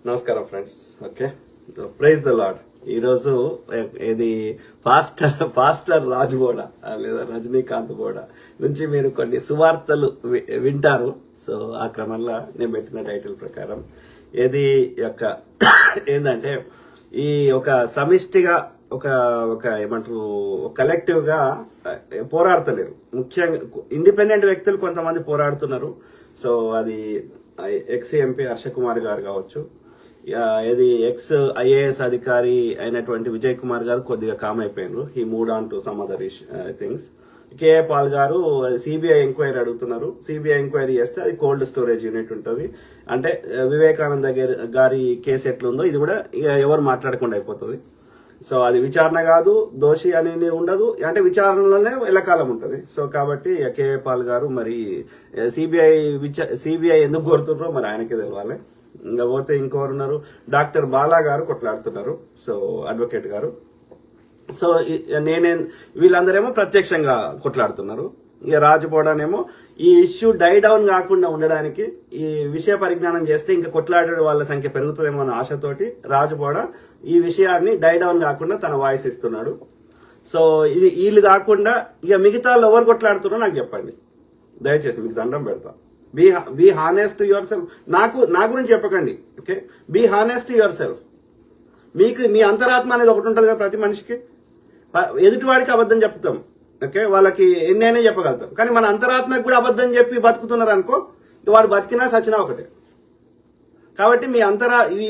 నమస్కారం friends. Okay, praise the lord. ఈరోజు ఇది పాస్టర్ రాజు బోడ లేదా రజనీకాంత్ బోడ నుంచి మీరు కొన్ని సువార్తలు వింటారు. సో ఆ క్రమంలో నేను పెట్టిన టైటిల్ ప్రకారం ఏది యొక్క ఏంటంటే ఈ ఒక సమిష్టిగా ఒక ఏమంటారు కలెక్టివ్ గా పోరాడతలేరు. ముఖ్యంగా ఇండిపెండెంట్ వ్యక్తులు కొంతమంది పోరాడుతున్నారు. సో అది ఎక్స్ ఎంపీ హర్ష కుమార్ గారు కావచ్చు, ఇది ఎక్స్ ఐఏఎస్ అధికారి అయినటువంటి విజయ్ కుమార్ గారు కొద్దిగా కామ్ అయిపోయినారు. He moved on to some other things. KA Paul గారు సిబిఐ ఎంక్వైరీ అడుగుతున్నారు. సిబిఐ ఎంక్వైరీ చేస్తే అది కోల్డ్ స్టోరేజ్ యూనిట్ ఉంటుంది. అంటే వివేకానంద గారి కేసు ఎట్లుందో ఇది కూడా ఎవరు మాట్లాడకుండా అయిపోతుంది. సో అది విచారణ కాదు, దోషి అనేది ఉండదు, అంటే విచారణలోనే ఎల్లకాలం ఉంటుంది. సో కాబట్టి కేఏ పాల్ గారు మరి సిబిఐ ఎందుకు కోరుతున్నారో మరి ఆయనకే తెలవాలి. ఇంకా పోతే ఇంకెవరు ఉన్నారు, డాక్టర్ బాలా గారు కొట్లాడుతున్నారు. సో అడ్వకేట్ గారు. సో వీళ్ళందరేమో ప్రత్యక్షంగా కొట్లాడుతున్నారు. ఇక రాజుపోవడానేమో ఈ ఇష్యూ డై డౌన్ కాకుండా ఉండడానికి ఈ విషయ పరిజ్ఞానం చేస్తే ఇంకా కొట్లాడే వాళ్ళ సంఖ్య పెరుగుతుందేమో అన్న ఆశతోటి రాజుపోవడ ఈ విషయాన్ని డై డౌన్ కాకుండా తన వాయిస్ ఇస్తున్నాడు. సో ఇది వీళ్ళు కాకుండా ఇక మిగతా ఎవరు కొట్లాడుతున్నారో నాకు చెప్పండి దయచేసి, మీకు దండం పెడతా. Be honest to yourself. నా గురించి చెప్పకండి. Okay, be honest to yourself. మీకు మీ అంతరాత్మ అనేది ఒకటి ఉంటుంది కదా ప్రతి మనిషికి. ఎదుటివాడికి అబద్ధం చెప్తాం, ఓకే, వాళ్ళకి ఎన్నైనా చెప్పగలుగుతాం. కానీ మన అంతరాత్మకి కూడా అబద్ధం చెప్పి బతుకుతున్నారు అనుకో, వాడు బతికినా సచ్చినా ఒకటే. కాబట్టి మీ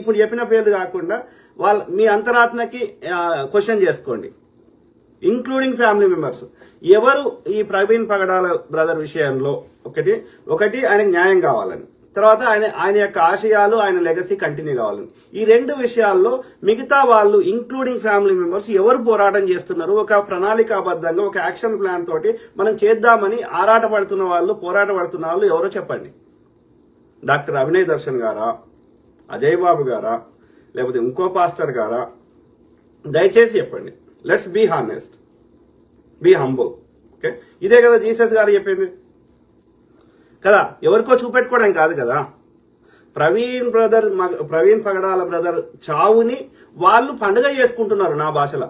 ఇప్పుడు చెప్పిన పేర్లు కాకుండా మీ అంతరాత్మకి క్వశ్చన్ చేసుకోండి, ఇంక్లూడింగ్ ఫ్యామిలీ మెంబర్స్. ఎవరు ఈ ప్రవీణ్ పగడాల బ్రదర్ విషయంలో ఒకటి ఆయనకు న్యాయం కావాలని, తర్వాత ఆయన యొక్క ఆశయాలు ఆయన లెగసీ కంటిన్యూ కావాలని, ఈ రెండు విషయాల్లో మిగతా వాళ్ళు ఇంక్లూడింగ్ ఫ్యామిలీ మెంబర్స్ ఎవరు పోరాటం చేస్తున్నారు, ఒక ప్రణాళికాబద్ధంగా ఒక యాక్షన్ ప్లాన్ తోటి మనం చేద్దామని పోరాట పడుతున్న వాళ్ళు ఎవరో చెప్పండి. డాక్టర్ అభినయ్ దర్శన్ గారా, అజయ్ బాబు గారా, లేకపోతే ఇంకో పాస్టర్ గారా? దయచేసి చెప్పండి. Let's be honest, be humble. Okay, ఇదే కదా జీసస్ గారు చెప్పింది కదా, ఎవరికో చూపెట్టుకోవడం కాదు కదా. ప్రవీణ్ పగడాల బ్రదర్ చావుని వాళ్ళు పండుగ చేసుకుంటున్నారు నా భాషలో.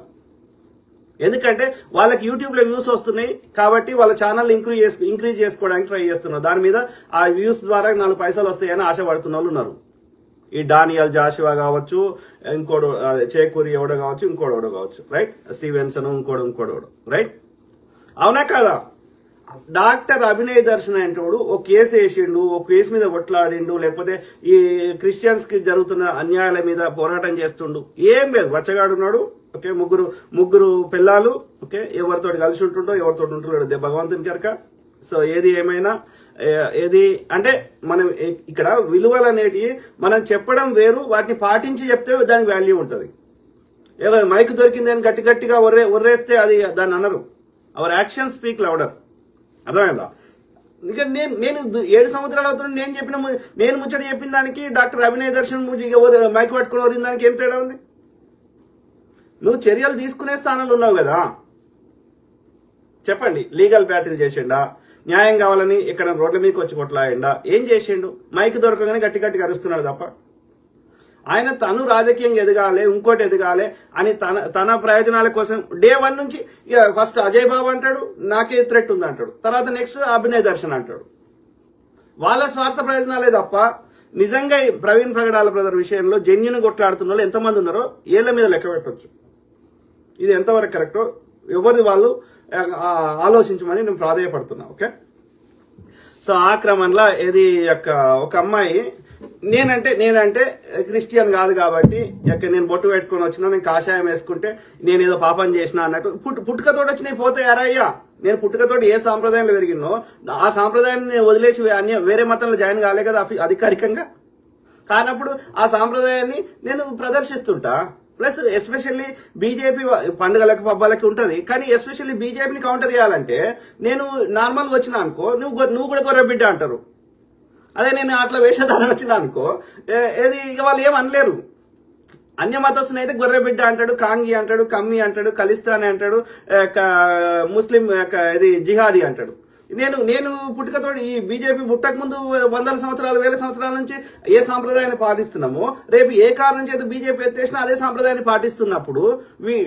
ఎందుకంటే వాళ్ళకి యూట్యూబ్ లో వ్యూస్ వస్తున్నాయి కాబట్టి వాళ్ళ ఛానల్ ఇంక్రీజ్ చేసుకోవడానికి ట్రై చేస్తున్నారు. దాని మీద ఆ వ్యూస్ ద్వారా 4 పైసలు వస్తాయని ఆశపడుతున్న వాళ్ళు ఉన్నారు. ఈ డానియల్ జాషువా కావచ్చు, ఇంకోడు చేకూరి ఎవడో కావచ్చు, ఇంకోడెవడో కావచ్చు, రైట్, స్టీవెన్సన్ ఇంకోడు, రైట్, అవునా కదా? డాక్టర్ అభినయ్ దర్శన్ అంటోడు ఒక కేసు వేసిండు, ఒక కేసు మీద కొట్లాడిండు, లేకపోతే ఈ క్రిస్టియన్స్ కి జరుగుతున్న అన్యాయాల మీద పోరాటం చేస్తుండు. ఏం లేదు, వచ్చగాడున్నాడు. ఓకే, ముగ్గురు పిల్లలు. ఓకే, ఎవరితోటి కలిసి ఉంటుండో ఎవరితోటి ఉంటున్నాడు భగవంతుని కనుక. సో ఏది ఏమైనా ఏది అంటే మనం ఇక్కడ విలువలు అనేటివి మనం చెప్పడం వేరు, వాటిని పాటించి చెప్తే దానికి వాల్యూ ఉంటుంది. మైక్ దొరికింది అని గట్టిగా ఒర్రేస్తే అది దాన్ని అనరు. Hour action speak louder. అర్థమైందా? ఇక నేను 7 సంవత్సరాలు అవుతుంది నేను ముచ్చట చెప్పిన దానికి డాక్టర్ అభినయ్ దర్శన్ మైక్ పట్టుకుని వరిన దానికి ఏం తేడా ఉంది? నువ్వు చర్యలు తీసుకునే స్థానంలో ఉన్నావు కదా. చెప్పండి, లీగల్ బ్యాటిల్ చేసిండా, న్యాయం కావాలని ఇక్కడ రోడ్ల మీదకి వచ్చి కొట్లాడిండా, ఏం చేసిండు? మైక్ దొరకగానే గట్టి అరుస్తున్నాడు తప్ప ఆయన తను రాజకీయంగా ఎదగాలి, ఇంకోటి ఎదగాలి అని తన ప్రయోజనాల కోసం డే 1 నుంచి ఫస్ట్ అజయ్ బాబు అంటాడు, నాకే థ్రెట్ ఉంది అంటాడు, తర్వాత నెక్స్ట్ అభినయ్ దర్శన్ అంటాడు. వాళ్ళ స్వార్థ ప్రయోజనాలే తప్ప నిజంగా ప్రవీణ్ పగడాల బ్రదర్ విషయంలో జెన్యున్ కొట్లాడుతున్న వాళ్ళు ఎంతమంది ఉన్నారో ఏళ్ల మీద లెక్క పెట్టవచ్చు. ఇది ఎంతవరకు కరెక్టో ఎవరిది వాళ్ళు ఆలోచించమని నేను ప్రాధేయపడుతున్నా. ఓకే, సో ఆ క్రమంలో ఇది ఒక అమ్మాయి నేనంటే క్రిస్టియన్ కాదు కాబట్టి నేను బొట్టు పెట్టుకుని వచ్చినా, నేను కాషాయం వేసుకుంటే నేను ఏదో పాపం చేసినా అన్నట్టు పుట్టుకతోటి వచ్చినాయి పోతాయి. అరయ్యా, నేను పుట్టుకతోటి ఏ సాంప్రదాయంలో పెరిగినో ఆ సాంప్రదాయాన్ని వదిలేసి వేరే మతంలో జాయిన్ కాలే కదా అధికారికంగా. కానప్పుడు ఆ సాంప్రదాయాన్ని నేను ప్రదర్శిస్తుంటా. ప్లస్ ఎస్పెషల్లీ బీజేపీ పండుగలకి పబ్బాలకి ఉంటుంది, కానీ ఎస్పెషల్లీ బీజేపీని కౌంటర్ చేయాలంటే నేను నార్మల్గా వచ్చినా అనుకో, నువ్వు కూడా గొర్రె బిడ్డ అంటారు. అదే నేను అట్లా వేషధారణ వచ్చినా అనుకో, ఏది ఇక వాళ్ళు ఏం అనలేరు. అన్య మతస్థుని అయితే గొర్రె బిడ్డ అంటాడు, కాంగి అంటాడు, కమ్మి అంటాడు, ఖలిస్తానీ అంటాడు, ముస్లిం ఇది జిహాదీ అంటాడు. నేను నేను పుట్టుకతో ఈ బీజేపీ పుట్టక ముందు వందల సంవత్సరాలు వేల సంవత్సరాల నుంచి ఏ సాంప్రదాయాన్ని పాటిస్తున్నామో రేపు ఏ కారణం చేత బీజేపీ ఎత్తేసినా అదే సాంప్రదాయాన్ని పాటిస్తున్నప్పుడు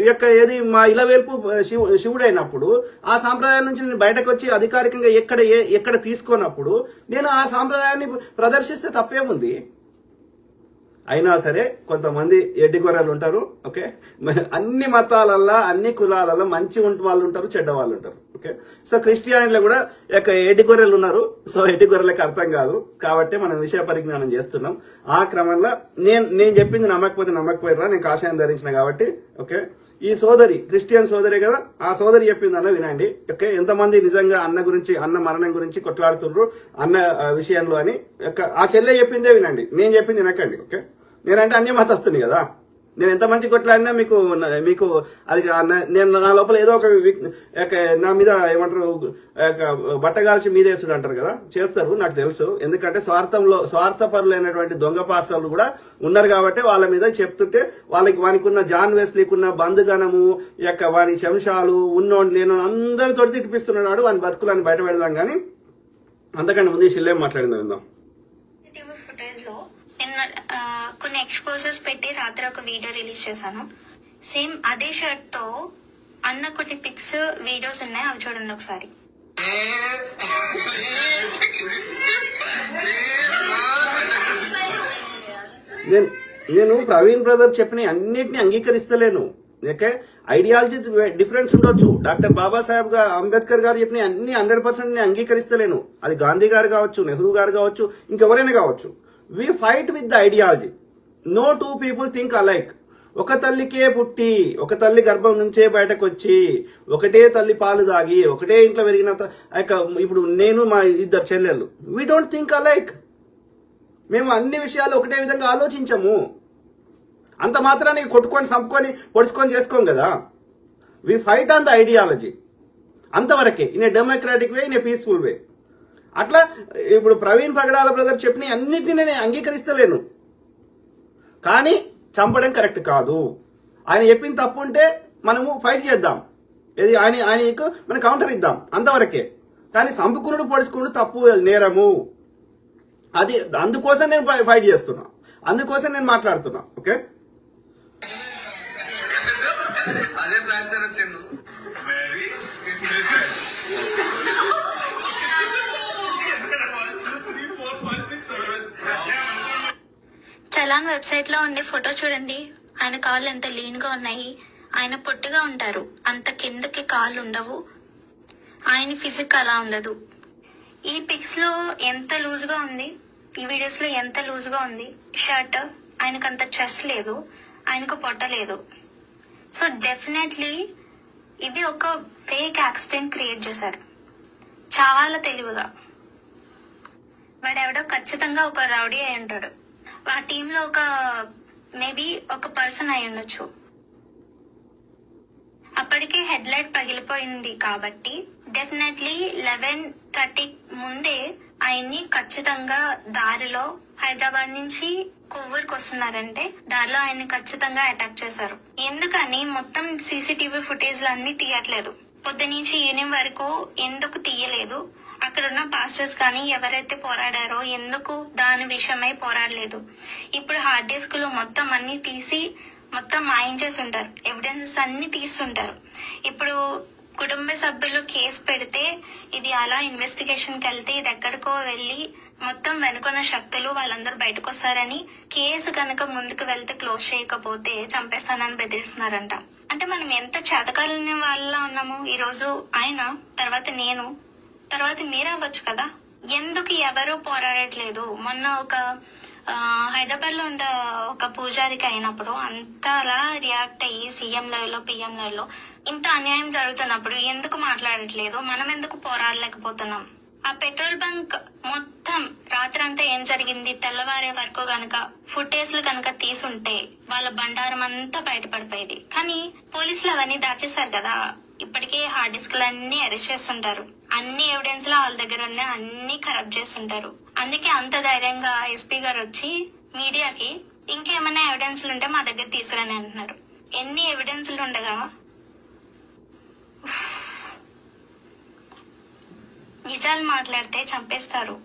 యొక్క ఏది మా ఇలవేల్పు శివుడైనప్పుడు ఆ సాంప్రదాయం నుంచి నేను బయటకు వచ్చి అధికారికంగా ఎక్కడ తీసుకోనప్పుడు నేను ఆ సాంప్రదాయాన్ని ప్రదర్శిస్తే తప్పేముంది. అయినా సరే కొంతమంది ఎడ్డి గొర్రెలు ఉంటారు. ఓకే, అన్ని మతాలల్లో అన్ని కులాలలో మంచి వాళ్ళు ఉంటారు, చెడ్డ వాళ్ళు ఉంటారు. ఓకే, సో క్రిస్టియానిటీలో కూడా ఎడ్డి గొర్రెలు ఉన్నారు. సో ఎడ్డి గొర్రెలకు అర్థం కాదు కాబట్టి మనం విషయ పరిజ్ఞానం చేస్తున్నాం. ఆ క్రమంలో నేను చెప్పింది నమ్మకపోయిరా, నేను కాషాయం ధరించిన కాబట్టి. ఓకే, ఈ సోదరి క్రిస్టియన్ సోదరి కదా, ఆ సోదరి చెప్పిందన్న వినండి. ఓకే, ఎంతమంది నిజంగా అన్న మరణం గురించి కొట్లాడుతున్నారు అన్న విషయంలో అని ఆ చెల్లె చెప్పిందే వినండి, నేను చెప్పింది వినకండి. ఓకే, నేనంటే అన్య మతస్తుని కదా, నేను ఎంత మంచి కొట్లాడినా మీకు అది నేను నా లోపల ఏదో ఒక నా మీద ఏమంటారు బట్టగాల్చి మీదేస్తుడు అంటారు కదా, చేస్తారు నాకు తెలుసు. ఎందుకంటే స్వార్థపరులైనటువంటి దొంగ పాస్టర్లు కూడా ఉన్నారు కాబట్టి వాళ్ళ మీద చెప్తుంటే వానికి ఉన్న జాన్ వెస్లీకున్న బంధుగణము వాని శంశాలు ఉన్నోండి లేనోని అందరితో తిట్టిపిస్తున్నాడు. వాని బతుకులని బయట పెడదాం కానీ అంతకంటే ముందు శిల్లేం మాట్లాడిందా విందాం. కొన్ని ఎక్స్పోజర్స్ పెట్టి రాత్రి ఒక వీడియో రిలీజ్ చేశాను. సేమ్ అదే షర్ట్ తో అన్న కొన్ని పిక్స్ వీడియోస్ ఉన్నాయి, అవి చూడండి ఒకసారి. నేను ప్రవీణ్ బ్రదర్ చెప్పిన అన్నిటిని అంగీకరిస్తలేను. ఓకే, ఐడియాలజీ డిఫరెన్స్ ఉండొచ్చు. డాక్టర్ బాబాసాహెబ్ అంబేద్కర్ గారు చెప్పిన అన్ని 100% నేను అంగీకరిస్తలేను. అది గాంధీ గారు కావచ్చు, నెహ్రూ గారు కావచ్చు, ఇంకెవరైనా కావచ్చు. We fight with the ideology. No two people think alike. ఒక తల్లికే పుట్టి ఒక తల్లి గర్భం నుంచే బయటకు వచ్చి ఒకటే తల్లి పాలు దాగి ఒకటే ఇంట్లో పెరిగిన ఇప్పుడు నేను మా ఇద్దరు చెల్లెళ్ళు, వీ డోంట్ థింక్ అలైక్. మేము అన్ని విషయాలు ఒకటే విధంగా ఆలోచించము. అంత మాత్రాన్ని కొట్టుకొని చంపుకొని పొడుచుకొని చేసుకోం కదా. We fight on the ideology అంతవరకే, in a democratic way, in a peaceful way. అట్లా ఇప్పుడు ప్రవీణ్ పగడాల బ్రదర్ చెప్పిన అన్నిటిని నేను అంగీకరిస్తలేను, కానీ చంపడం కరెక్ట్ కాదు. ఆయన చెప్పిన తప్పు ఉంటే మనము ఫైట్ చేద్దాం, ఏది ఆయనకు మనం కౌంటర్ ఇద్దాం, అంతవరకే. కానీ చంపుకునుడు పొడుచుకునుడు తప్పు, నేరము. అది అందుకోసం నేను ఫైట్ చేస్తున్నా, అందుకోసం నేను మాట్లాడుతున్నా. ఓకే, చలాన్ వెబ్సైట్ లో ఉండే ఫోటో చూడండి. ఆయన కాళ్ళు ఎంత లీన్ గా ఉన్నాయి. ఆయన పొట్టిగా ఉంటారు, అంత కిందకి కాళ్ళు ఉండవు. ఆయన ఫిజిక్ అలా ఉండదు. ఈ పిక్స్ లో ఎంత లూజ్ గా ఉంది, ఈ వీడియోస్ లో ఎంత లూజ్ గా ఉంది షర్ట్. ఆయనకు అంత చెస్ట్ లేదు, ఆయనకు పొట్ట లేదు. సో డెఫినెట్లీ ఇది ఒక ఫేక్ యాక్సిడెంట్ క్రియేట్ చేశారు చాలా తెలివిగా. వాడెవడో ఖచ్చితంగా ఒక రౌడీ అయి ఉంటాడు. ఆ టీంలో మేబీ ఒక పర్సన్ అయి ఉండొచ్చు. అప్పటికే హెడ్ లైట్ పగిలిపోయింది కాబట్టి డెఫినెట్లీ 11:30 ముందే ఆయన్ని ఖచ్చితంగా దారిలో హైదరాబాద్ నుంచి కొవ్వూరుకు వస్తున్నారంటే దారిలో ఆయన్ని ఖచ్చితంగా అటాక్ చేశారు. ఎందుకని మొత్తం సీసీటీవీ ఫుటేజ్ అన్ని తీయట్లేదు, పొద్దునుంచి ఈవినింగ్ వరకు ఎందుకు తీయలేదు? అక్కడున్న పాస్టర్స్ కానీ ఎవరైతే పోరాడారో ఎందుకు దాని విషయమై పోరాడలేదు? ఇప్పుడు హార్డ్ డిస్క్ లో మొత్తం అన్ని తీసి మొత్తం మాయించేసి ఉంటారు, ఎవిడెన్సెస్ అన్ని తీస్తుంటారు. ఇప్పుడు కుటుంబ సభ్యులు కేసు పెడితే ఇది అలా ఇన్వెస్టిగేషన్ కి వెళ్తే ఇది ఎక్కడికో వెళ్లి మొత్తం వెనుకున్న శక్తులు వాళ్ళందరూ బయటకు వస్తారని, కేసు కనుక ముందుకు వెళ్తే క్లోజ్ చేయకపోతే చంపేస్తానని బెదిరిస్తున్నారంట. అంటే మనం ఎంత చేతకాలని వాళ్ళ ఉన్నాము. ఈ రోజు ఆయన, తర్వాత నేను, తర్వాత మీరు అవ్వచ్చు కదా. ఎందుకు ఎవరు పోరాడట్లేదు? మొన్న ఒక హైదరాబాద్ లో ఉండే ఒక పూజారికి అయినప్పుడు అంతలా రియాక్ట్ అయ్యి సీఎం లెవెల్ లో పిఎం లెవెల్ లో ఇంత అన్యాయం జరుగుతున్నప్పుడు ఎందుకు మాట్లాడట్లేదు? మనం ఎందుకు పోరాడలేకపోతున్నాం? ఆ పెట్రోల్ బంక్ మొత్తం రాత్రంతా ఏం జరిగింది తెల్లవారే వరకు గనక ఫుటేజ్లు కనుక తీసుంటే వాళ్ళ బండారం అంతా బయటపడిపోయేది. కానీ పోలీసులు అవన్నీ దాచేశారు కదా. ఇప్పటికే హార్డ్ డిస్క్లు అన్ని అరెస్ట్ చేస్తుంటారు, అన్ని ఎవిడెన్స్ లో వాళ్ళ దగ్గర ఉన్న అన్ని ఖరాబ్ చేస్తుంటారు. అందుకే అంత ధైర్యంగా ఎస్పీ గారు వచ్చి మీడియాకి ఇంకేమైనా ఎవిడెన్స్లు ఉంటే మా దగ్గర తీసుకురని అంటున్నారు. ఎన్ని ఎవిడెన్స్లు ఉండగా నిజాలు మాట్లాడితే చంపేస్తారు.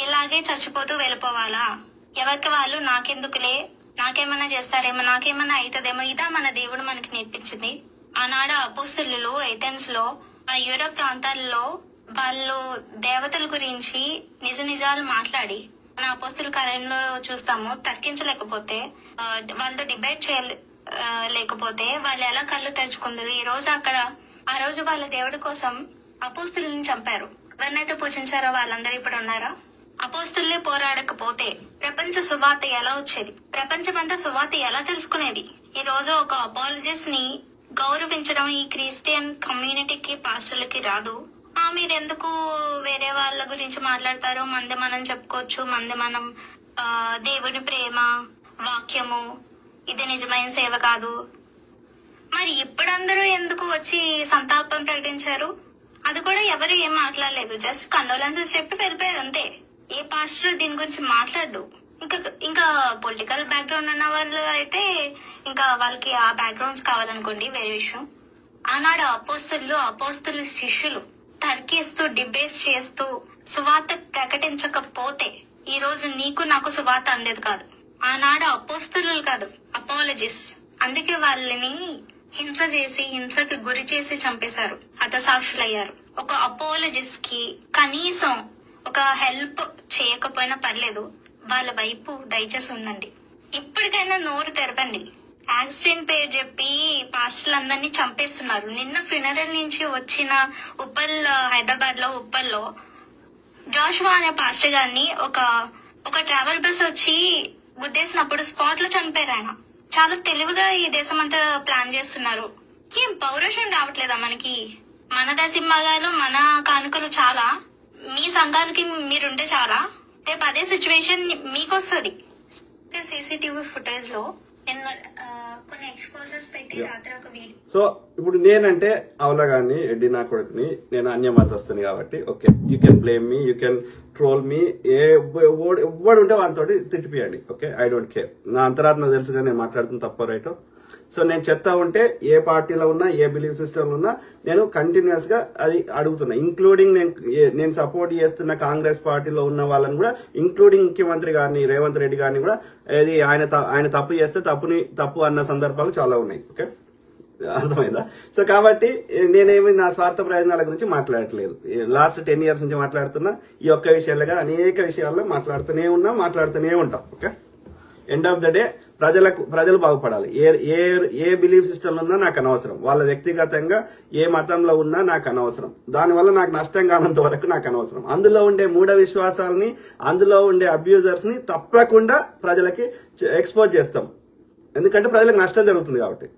ఇలాగే చచ్చిపోతూ వెళ్ళిపోవాలా? ఎవరికి వాళ్ళు నాకెందుకులే, నాకేమన్నా చేస్తారేమో, నాకేమన్నా అవుతుందేమో, ఇదా మన దేవుడు మనకి నేర్పించింది? ఆనాడు అపోస్తలులు ఏథెన్స్ లో, ఆ యూరోప్ ప్రాంతాల్లో వాళ్ళు దేవతల గురించి నిజ నిజాలు మాట్లాడి మన అపోస్తల కార్యంలో చూస్తాము. తర్కించలేకపోతే, వాళ్ళతో డిబేట్ లేకపోతే వాళ్ళు ఎలా కళ్ళు తెరుచుకుందరు? ఈ రోజు ఆ రోజు వాళ్ళ దేవుడి కోసం అపోస్తలుని చంపారు. ఎవరినైతే పూజించారో వాళ్ళందరూ ఇప్పుడు ఉన్నారా? అపోస్తలులే పోరాడకపోతే ప్రపంచ సువార్త ఎలా వచ్చేది? ప్రపంచమంతా సువార్త ఎలా తెలుసుకునేది? ఈ రోజు ఒక అపాలజిస్ట్ ని గౌరవించడం ఈ క్రిస్టియన్ కమ్యూనిటీకి, పాస్టర్లకి రాదు. మీరెందుకు వేరే వాళ్ళ గురించి మాట్లాడతారు? మంది మనం చెప్పుకోవచ్చు, మంది మనం దేవుని ప్రేమ, వాక్యము, ఇది నిజమైన సేవ కాదు. మరి ఇప్పుడందరూ ఎందుకు వచ్చి సంతాపం ప్రకటించారు? అది కూడా ఎవరు ఏం మాట్లాడలేదు, జస్ట్ కండోలెన్సెస్ చెప్పి వెళ్ళిపోయారు అంతే. ఏ పాస్టర్ దీని గురించి మాట్లాడు. ఇంకా పొలిటికల్ బ్యాక్గ్రౌండ్ ఉన్న వాళ్ళు అయితే ఇంకా వాళ్ళకి ఆ బ్యాక్గ్రౌండ్స్ కావాలనుకోండి, వేరే విషయం. ఆనాడు అపోస్తలు శిష్యులు తర్కిస్తూ డిబేట్ చేస్తూ సువార్త ప్రకటించకపోతే ఈ రోజు నీకు నాకు సువార్త అందేది కాదు. ఆనాడు అపోస్తలు కాదు, అపాలజిస్ట్. అందుకే వాళ్ళని హింసకి గురి చేసి చంపేశారు, హతసాక్షులయ్యారు. ఒక అపాలజిస్ట్ కి కనీసం ఒక హెల్ప్ చేయకపోయినా పర్లేదు, వాళ్ళ వైపు దయచేసి ఉండండి. ఇప్పటికైనా నోరు తెరవండి. యాక్సిడెంట్ పేరు చెప్పి పాస్టర్లందరినీ చంపేస్తున్నారు. నిన్న ఫ్యూనరల్ నుంచి వచ్చిన హైదరాబాద్ లో ఉప్పల్లో జోషువా అనే పాస్టర్ గారిని ఒక ట్రావెల్ బస్ వచ్చి గుద్దేసినప్పుడు స్పాట్ లో చనిపోయారు ఆయన. చాలా తెలివిగా ఈ దేశం అంతా ప్లాన్ చేస్తున్నారు. ఏం పౌరుషం రావట్లేదా మనకి? మన దశింభాగాలు, మన కానుకలు చాలా, మీ సంఘాలకి మీరుంటే చాలా. రేపు అదే సిచ్యువేషన్ మీకు వస్తుంది. సీసీటీవీ ఫుటేజ్ లో కొన్ని ఎక్స్పోజెస్ పెట్టి రాత్రి ఒక వీడియో. సో ఇప్పుడు నేనంటే అవలగాన్ని, ఎడ్డి నా కొడుకుని, నేను అన్యమతస్తుని కాబట్టి okay, you can blame me, you can troll me, ఎవడు ఉంటే వాళ్ళతోటి తిట్టిపియండి. Okay, I don't care. నా అంతరాత్మ తెలుసుగా నేను మాట్లాడుతున్న తప్ప రైటో. సో నేను చెప్తా ఉంటే ఏ పార్టీలో ఉన్నా, ఏ బిలీఫ్ సిస్టమ్ ఉన్నా నేను కంటిన్యూస్ గా అది అడుగుతున్నా. ఇంక్లూడింగ్ నేను సపోర్ట్ చేస్తున్న కాంగ్రెస్ పార్టీలో ఉన్న వాళ్ళని కూడా, ఇంక్లూడింగ్ ముఖ్యమంత్రి గారిని, రేవంత్ రెడ్డి గారిని కూడా, ఏది ఆయన తప్పు చేస్తే తప్పు అన్న సందర్భాలు చాలా ఉన్నాయి. ఓకే, అర్థమైందా? సో కాబట్టి నేనేమి నా స్వార్థ ప్రయోజనాల గురించి మాట్లాడట్లేదు. లాస్ట్ 10 years నుంచి మాట్లాడుతున్నా. ఈ ఒక్క విషయాలుగా అనేక విషయాల్లో మాట్లాడుతూనే ఉంటాం. Okay, end of the day ప్రజలు బాగుపడాలి. ఏ బిలీఫ్ సిస్టమ్ ఉన్నా నాకు అనవసరం. వాళ్ళ వ్యక్తిగతంగా ఏ మతంలో ఉన్నా నాకు అనవసరం. దానివల్ల నాకు నష్టం కానంత వరకు నాకు అనవసరం. అందులో ఉండే మూఢ విశ్వాసాలని, అందులో ఉండే అబ్యూజర్స్ ని తప్పకుండా ప్రజలకి ఎక్స్పోజ్ చేస్తాం. ఎందుకంటే ప్రజలకు నష్టం జరుగుతుంది కాబట్టి.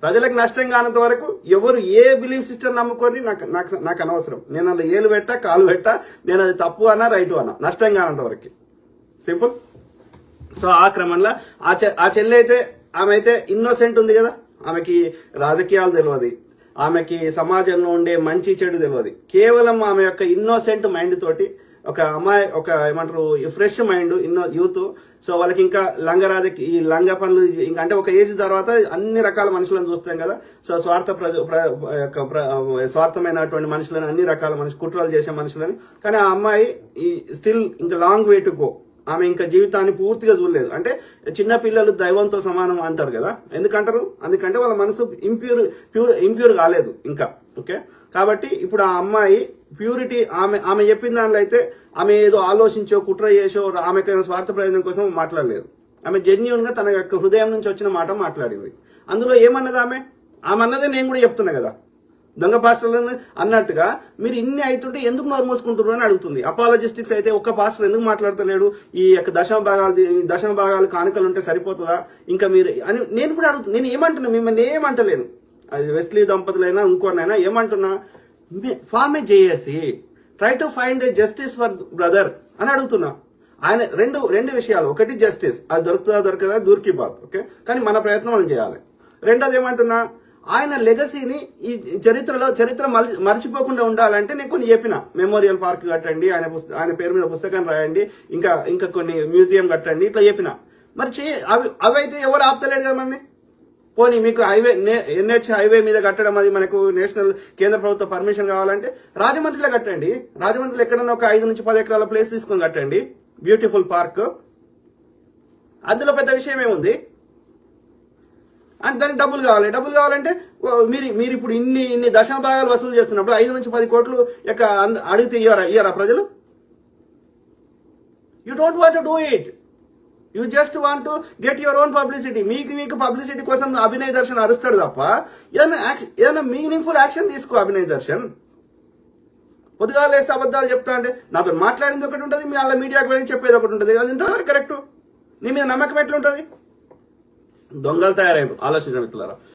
ప్రజలకు నష్టం కానంత వరకు ఎవరు ఏ బిలీఫ్ సిస్టమ్ నమ్ముకొని నాకు అనవసరం. నేను అందులో ఏలు పెట్టా, కాలు పెట్టా, నేను అది తప్పు అన్నా రైటు అన్నా, నష్టం కానంత వరకు. సింపుల్. సో ఆ క్రమంలో ఆ చెల్లి అయితే, ఆమె అయితే ఇన్నోసెంట్ ఉంది కదా, ఆమెకి రాజకీయాలు తెలియదు, ఆమెకి సమాజంలో ఉండే మంచి చెడు తెలియదు. కేవలం ఆమె యొక్క ఇన్నోసెంట్ మైండ్ తోటి ఒక అమ్మాయి, ఒక ఏమంటారు ఫ్రెష్ మైండ్, యూత్. సో వాళ్ళకి ఇంకా ఈ లంగ పనులు ఇంకా అంటే ఒక ఏజ్ తర్వాత అన్ని రకాల మనుషులను చూస్తాం కదా. సో స్వార్థమైనటువంటి మనుషులని, అన్ని రకాల కుట్రలు చేసే మనుషులని. కానీ ఆ అమ్మాయి స్టిల్ ఇంకా లాంగ్ వే టు గో. ఆమె ఇంకా జీవితాన్ని పూర్తిగా చూడలేదు. అంటే చిన్న పిల్లలు దైవంతో సమానం అంటారు కదా. ఎందుకంటారు? అందుకంటే వాళ్ళ మనసు ఇంప్యూర్ కాలేదు ఇంకా. ఓకే, కాబట్టి ఇప్పుడు ఆ అమ్మాయి ప్యూరిటీ, ఆమె చెప్పిన దానిలో అయితే ఆమె ఏదో ఆలోచించో, కుట్ర చేసో, ఆమెకు స్వార్థ ప్రయోజనం కోసం మాట్లాడలేదు. ఆమె జెన్యూన్ గా తన యొక్క హృదయం నుంచి వచ్చిన మాట మాట్లాడింది. అందులో ఏమన్నది ఆమె అన్నదే నేను కూడా చెప్తున్నా కదా. దొంగ పాస్టర్లను అన్నట్టుగా మీరు ఇన్ని అవుతుంటే ఎందుకు నోరు మూసుకుంటున్నారు అని అడుగుతుంది. అపాలజిస్టిక్స్ అయితే ఒక్క పాస్టర్ ఎందుకు మాట్లాడతలేడు? ఈ యొక్క దశమ భాగాలు కానుకలు ఉంటే సరిపోతుందా ఇంకా మీరు అని నేను కూడా అడుగుతున్నా. నేను ఏమంటున్నా, మిమ్మల్ని ఏమంటలేను. అది వెస్లీ దంపతులైనా ఇంకోనైనా ఏమంటున్నా, form a JAC, try to find a justice for brother అని అడుగుతున్నా. ఆయన రెండు విషయాలు. ఒకటి జస్టిస్, అది దొరకదా దూర్కి బాత్. ఓకే, కానీ మన ప్రయత్నం మనం చేయాలి. రెండోది ఏమంటున్నా, ఆయన లెగసీని ఈ చరిత్ర మర్చిపోకుండా ఉండాలంటే నేను కొన్ని చెప్పిన. మెమోరియల్ పార్క్ కట్టండి, ఆయన పేరు మీద పుస్తకం రాయండి, ఇంకా కొన్ని మ్యూజియం కట్టండి, ఇట్లా చెప్పిన. మరి అవైతే ఎవరు ఆపుతలేడు కదా. పోనీ మీకు హైవే NH హైవే మీద కట్టడం అది మనకు నేషనల్ కేంద్ర ప్రభుత్వ పర్మిషన్ కావాలంటే రాజమండ్రిలో కట్టండి. రాజమండ్రిలో ఎక్కడన్నా ఒక 5 నుంచి 10 ఎకరాల ప్లేస్ తీసుకొని కట్టండి, బ్యూటిఫుల్ పార్క్. అందులో పెద్ద విషయం ఏముంది? అంటే దానికి డబ్బులు కావాలంటే మీరు ఇప్పుడు ఇన్ని దశమ భాగాలు వసూలు చేస్తున్నప్పుడు 5 నుంచి 10 కోట్లు అడిగితే ఇయ్యరా ప్రజలు? You don't want to do it, you just want to get your own publicity. మీకు పబ్లిసిటీ కోసం అభినయ్ దర్శన్ అరుస్తాడు తప్ప ఏదైనా మీనింగ్ఫుల్ యాక్షన్ తీసుకో అభినయ్ దర్శన్. పొద్దుగాలు వేస్తే అబద్ధాలు చెప్తా అంటే నాతో మాట్లాడింది ఒకటి ఉంటుంది, మీ వాళ్ళ మీడియాకి వెళ్ళి చెప్పేది ఒకటి ఉంటుంది. అది ఇంతవరకు కరెక్ట్? నీ మీద నమ్మకం ఎట్లుంటుంది? దొంగలు తయారయ్యారు. ఆలోచించడం మిత్రులారా.